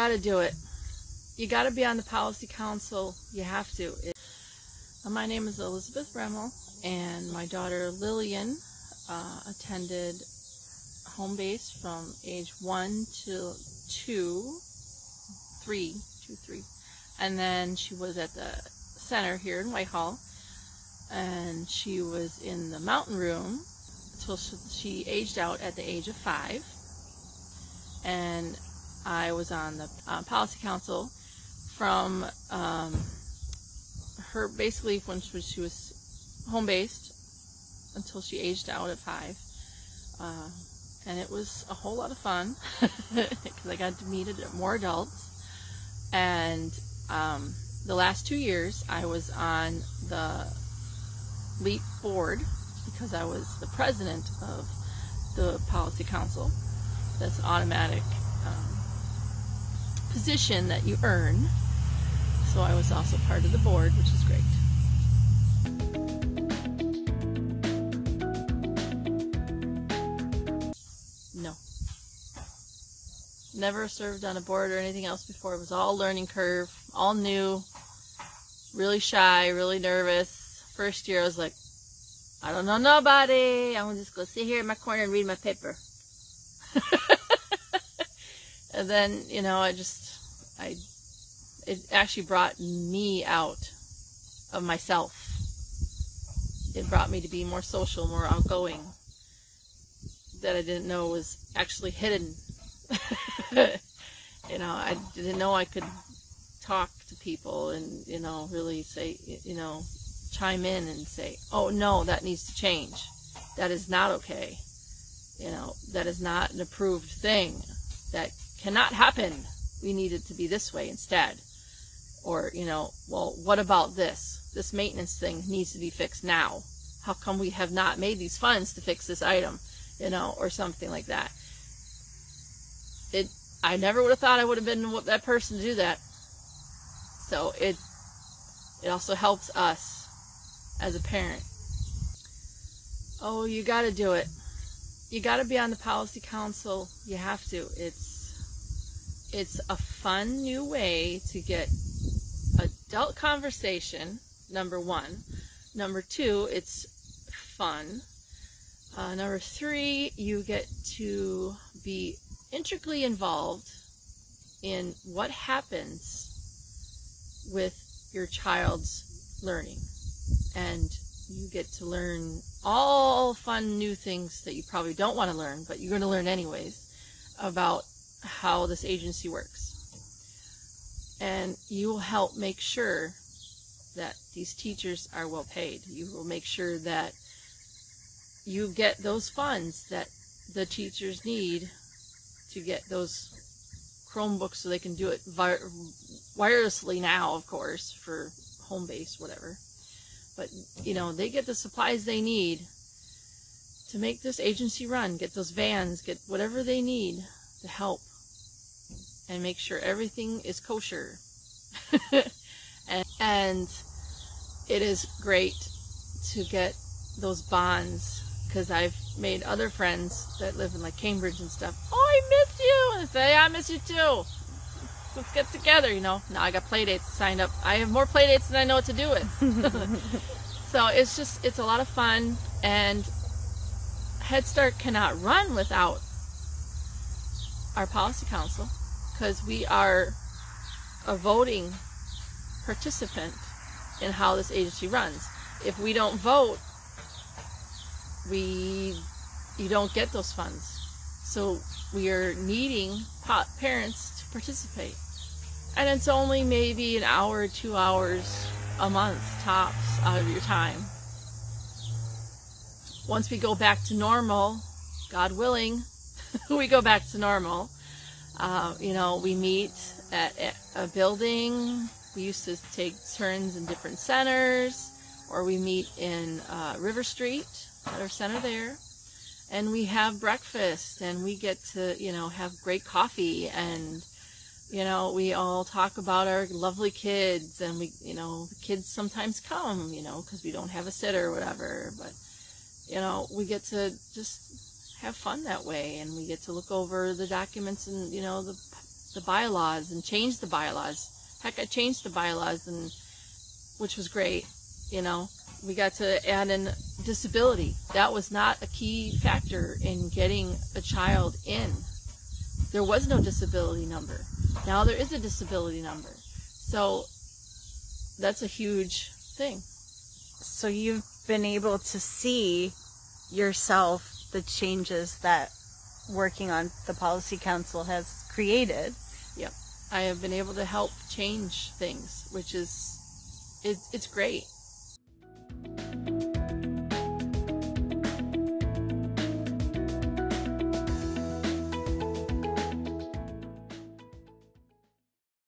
got to do it. You got to be on the policy council. You have to. My name is Elizabeth Remmel, and my daughter Lillian attended home base from age 1 to 3, and then she was at the center here in Whitehall, and she was in the mountain room until she aged out at the age of 5, and I was on the policy council from her basically when she was home based until she aged out at 5, and it was a whole lot of fun because I got to meet more adults. And the last 2 years I was on the L.E.A.P board because I was the president of the policy council. That's an automatic position that you earn. So I was also part of the board, which is great. No. Never served on a board or anything else before. It was all learning curve, all new, really shy, really nervous. First year I was like, I don't know nobody. I'm just going to sit here in my corner and read my paper. And then, you know, it actually brought me out of myself. It brought me to be more social, more outgoing, that I didn't know was actually hidden. You know, I didn't know I could talk to people and, you know, really say, you know, chime in and say, oh no, that needs to change. That is not okay. You know, that is not an approved thing. That cannot happen. We need it to be this way instead. Or, you know, well, what about this? This maintenance thing needs to be fixed now. How come we have not made these funds to fix this item? You know, or something like that. I never would have thought I would have been that person to do that. So it also helps us as a parent. Oh, you got to do it. You got to be on the policy council. You have to. It's a fun new way to get adult conversation, number 1. Number 2, it's fun. Number 3, you get to be intricately involved in what happens with your child's learning. And you get to learn all fun new things that you probably don't want to learn, but you're going to learn anyways, about how this agency works. And you will help make sure that these teachers are well paid. You will make sure that you get those funds that the teachers need to get those Chromebooks so they can do it wirelessly now, of course, for home base, whatever. But, you know, they get the supplies they need to make this agency run, get those vans, get whatever they need to help and make sure everything is kosher. and it is great to get those bonds, because I've made other friends that live in like Cambridge and stuff. Oh, I miss you! And I say, yeah, I miss you too. Let's get together, you know. Now I got play dates signed up. I have more play dates than I know what to do with. So it's a lot of fun, and Head Start cannot run without our policy council, because we are a voting participant in how this agency runs. If we don't vote, you don't get those funds. So we are needing parents to participate. And it's only maybe an hour or 2 hours a month, tops, out of your time. Once we go back to normal, God willing, we go back to normal. You know, we meet at a building. We used to take turns in different centers, or we meet in River Street at our center there, and we have breakfast, and we get to, you know, have great coffee, and, you know, we all talk about our lovely kids, and we, you know, the kids sometimes come, you know, because we don't have a sitter or whatever, but, you know, we get to just have fun that way, and we get to look over the documents and, you know, the the bylaws and change the bylaws. Heck, I changed the bylaws, and which was great. You know, we got to add in disability. That was not a key factor in getting a child in. There was no disability number. Now there is a disability number. So that's a huge thing. So you've been able to see yourself the changes that working on the Policy Council has created. Yep. I have been able to help change things, which is, it's great.